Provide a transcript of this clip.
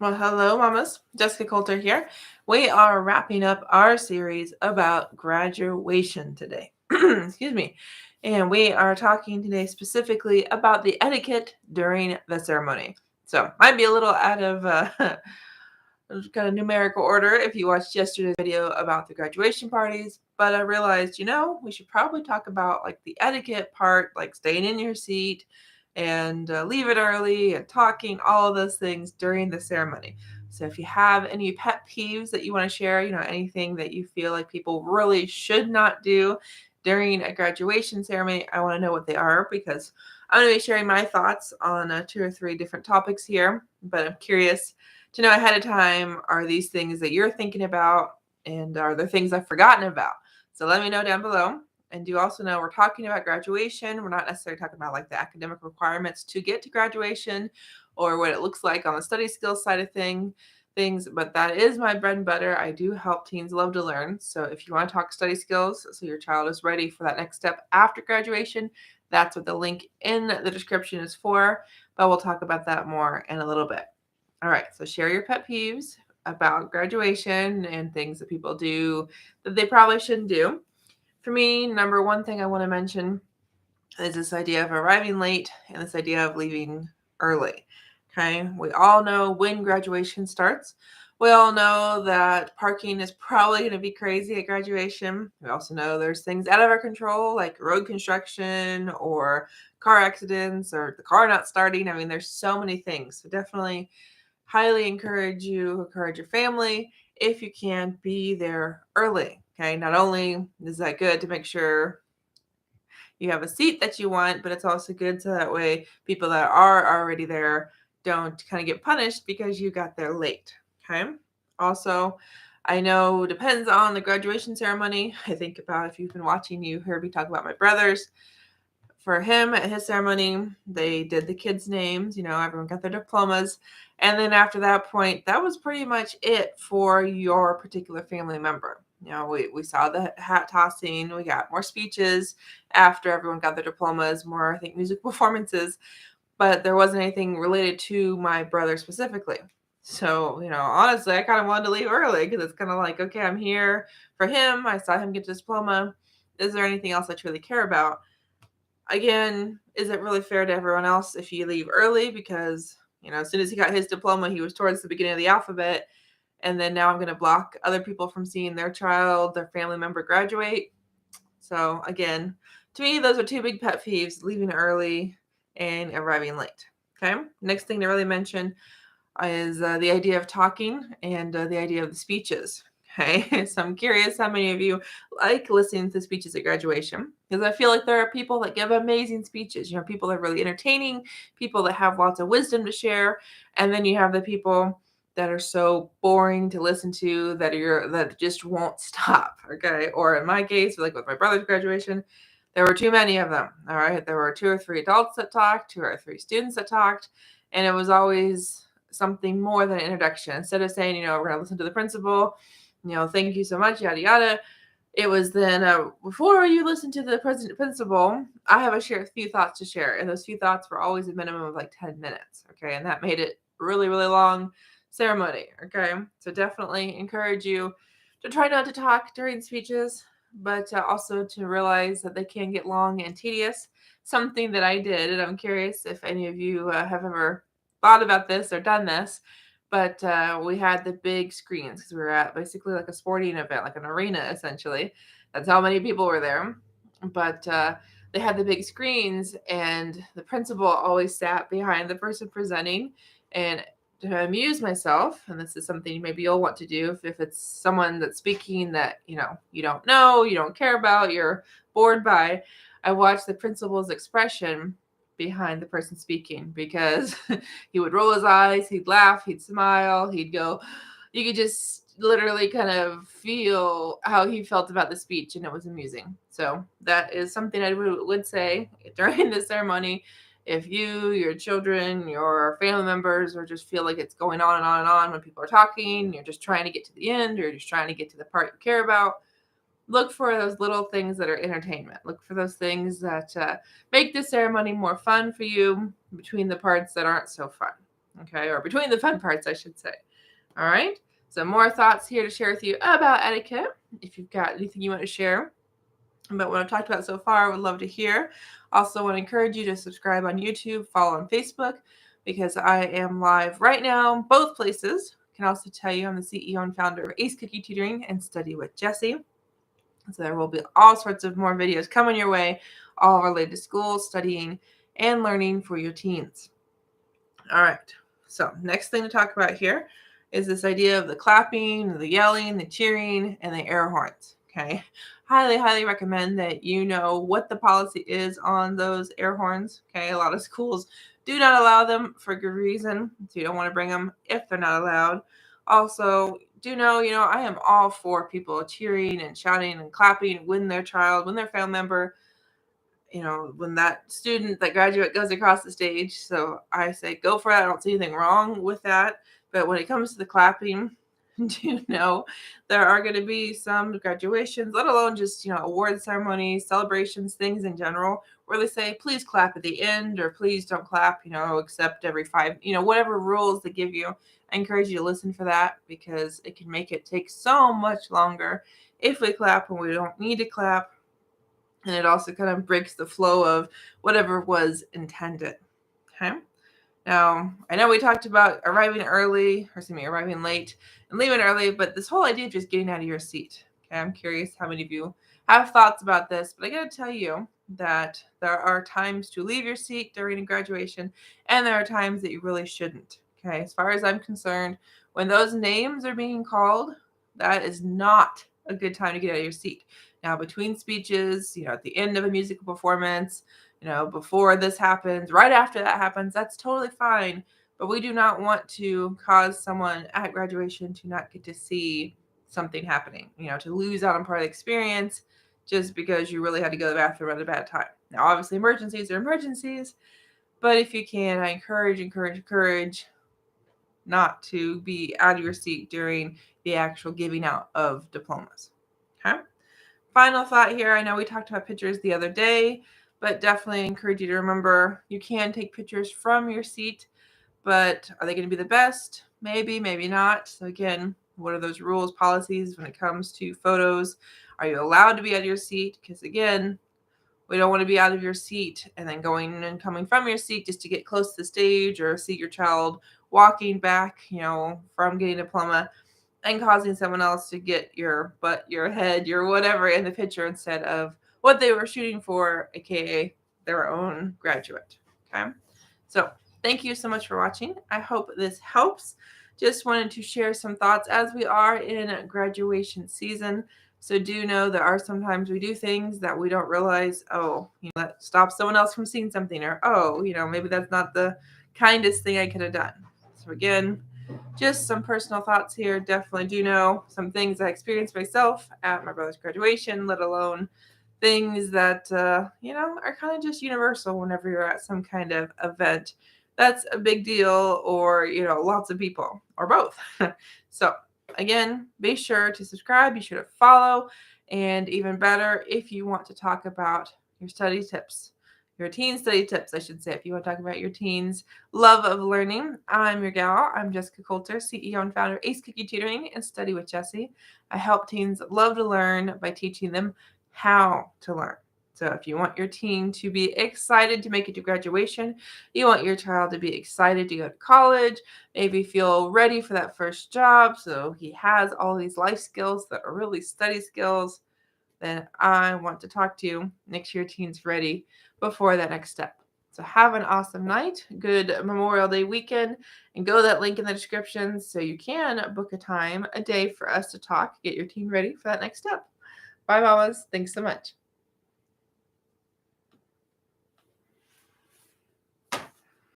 Well, hello, mamas. Jessica Coulter here. We are wrapping up our series about graduation today. Excuse me. And we are talking today specifically about the etiquette during the ceremony. So, might be a little out of kind of numerical order if you watched yesterday's video about the graduation parties, but I realized, we should probably talk about like the etiquette part, like staying in your seat and leave it early and talking, all of those things during the ceremony. So if you have any pet peeves that you want to share, anything that you feel like people really should not do during a graduation ceremony, I want to know what they are because I'm going to be sharing my thoughts on 2 or 3 different topics here, but I'm curious to know ahead of time, are these things that you're thinking about and are there things I've forgotten about? So let me know down below. And do also know we're talking about graduation. We're not necessarily talking about like the academic requirements to get to graduation or what it looks like on the study skills side of things, but that is my bread and butter. I do help teens love to learn. So if you want to talk study skills so your child is ready for that next step after graduation, that's what the link in the description is for. But we'll talk about that more in a little bit. All right, so share your pet peeves about graduation and things that people do that they probably shouldn't do. For me, number one thing I want to mention is this idea of arriving late and this idea of leaving early. Okay, we all know when graduation starts. We all know that parking is probably going to be crazy at graduation. We also know there's things out of our control like road construction or car accidents or the car not starting. I mean, there's so many things. So definitely highly encourage your family, if you can, be there early. Okay, not only is that good to make sure you have a seat that you want, but it's also good so that way people that are already there don't kind of get punished because you got there late. Okay. Also, I know depends on the graduation ceremony. I think about if you've been watching, you heard me talk about my brothers. For him at his ceremony, they did the kids' names, everyone got their diplomas. And then after that point, that was pretty much it for your particular family member. We saw the hat tossing, we got more speeches after everyone got their diplomas, more, I think, music performances, but there wasn't anything related to my brother specifically. So, honestly, I kind of wanted to leave early because it's kind of like, okay, I'm here for him. I saw him get his diploma. Is there anything else I truly care about? Again, is it really fair to everyone else if you leave early? Because, as soon as he got his diploma, he was towards the beginning of the alphabet. And then now I'm going to block other people from seeing their child, their family member graduate. So, again, to me, those are 2 big pet peeves, leaving early and arriving late. Okay. Next thing to really mention is the idea of talking and the idea of the speeches. Okay, so I'm curious how many of you like listening to speeches at graduation, because I feel like there are people that give amazing speeches. People that are really entertaining, people that have lots of wisdom to share, and then you have the people that are so boring to listen to that just won't stop. Okay, or in my case, like with my brother's graduation, there were too many of them. All right, there were 2 or 3 adults that talked, 2 or 3 students that talked, and it was always something more than an introduction. Instead of saying, we're going to listen to the principal, thank you so much, yada, yada. It was then, before you listen to the principal, I have a few thoughts to share. And those few thoughts were always a minimum of like 10 minutes. Okay. And that made it really, really long ceremony. Okay. So definitely encourage you to try not to talk during speeches, but also to realize that they can get long and tedious. Something that I did, and I'm curious if any of you have ever thought about this or done this, but we had the big screens because we were at basically like a sporting event, like an arena essentially. That's how many people were there. But they had the big screens, and the principal always sat behind the person presenting. And to amuse myself, and this is something maybe you'll want to do if it's someone that's speaking that you don't know, you don't care about, you're bored by, I watched the principal's expression behind the person speaking, because he would roll his eyes, he'd laugh, he'd smile, he'd go, you could just literally kind of feel how he felt about the speech, and it was amusing. So that is something I would say during the ceremony. If you, your children, your family members, or just feel like it's going on and on and on when people are talking, you're just trying to get to the end, or you're just trying to get to the part you care about, look for those little things that are entertainment. Look for those things that make the ceremony more fun for you between the parts that aren't so fun. Okay, or between the fun parts, I should say. All right. So more thoughts here to share with you about etiquette. If you've got anything you want to share about what I've talked about so far, I would love to hear. Also want to encourage you to subscribe on YouTube, follow on Facebook, because I am live right now, both places. I can also tell you I'm the CEO and founder of Ace Cookie Tutoring and Study with Jessie. So there will be all sorts of more videos coming your way, all related to school, studying, and learning for your teens. All right. So next thing to talk about here is this idea of the clapping, the yelling, the cheering, and the air horns. Okay. Highly recommend that you know what the policy is on those air horns. Okay. A lot of schools do not allow them for good reason. So you don't want to bring them if they're not allowed. Also, do know, I am all for people cheering and shouting and clapping when their child, when their family member, when that student, that graduate goes across the stage. So I say go for it. I don't see anything wrong with that. But when it comes to the clapping, do know there are going to be some graduations, let alone just, award ceremonies, celebrations, things in general, where they say, please clap at the end, or please don't clap, except every 5, whatever rules they give you. I encourage you to listen for that, because it can make it take so much longer if we clap when we don't need to clap. And it also kind of breaks the flow of whatever was intended. Okay. Now, I know we talked about arriving late and leaving early, but this whole idea of just getting out of your seat. Okay. I'm curious how many of you have thoughts about this, but I got to tell you that there are times to leave your seat during a graduation, and there are times that you really shouldn't. Okay. As far as I'm concerned, when those names are being called, that is not a good time to get out of your seat. Now, between speeches, at the end of a musical performance, before this happens, right after that happens, that's totally fine. But we do not want to cause someone at graduation to not get to see something happening, to lose out on part of the experience just because you really had to go to the bathroom at a bad time. Now, obviously, emergencies are emergencies, but if you can, I encourage not to be out of your seat during the actual giving out of diplomas. Okay. Final thought here. I know we talked about pictures the other day, but definitely encourage you to remember you can take pictures from your seat, but are they going to be the best? Maybe, maybe not. So again, what are those rules, policies when it comes to photos? Are you allowed to be out of your seat? Because again, we don't want to be out of your seat and then going and coming from your seat just to get close to the stage or see your child walking back, from getting a diploma, and causing someone else to get your butt, your head, your whatever in the picture instead of what they were shooting for, aka their own graduate. Okay. So thank you so much for watching. I hope this helps. Just wanted to share some thoughts as we are in graduation season. So do know there are sometimes we do things that we don't realize, that stops someone else from seeing something, or, maybe that's not the kindest thing I could have done. So again, just some personal thoughts here. Definitely do know some things I experienced myself at my brother's graduation, let alone things that, are kind of just universal whenever you're at some kind of event that's a big deal, or, lots of people, or both. So again, be sure to subscribe, be sure to follow, and even better, if you want to talk about your study tips, your teen study tips, I should say, if you want to talk about your teens' love of learning, I'm your gal. I'm Jessica Coulter, CEO and founder of Ace Cookie Tutoring and Study with Jessie. I help teens love to learn by teaching them how to learn. So if you want your teen to be excited to make it to graduation, you want your child to be excited to go to college, maybe feel ready for that first job, so he has all these life skills that are really study skills, then I want to talk to you. Make sure your teen's ready before that next step. So have an awesome night, good Memorial Day weekend, and go to that link in the description so you can book a day for us to talk, get your teen ready for that next step. Bye, mamas. Thanks so much.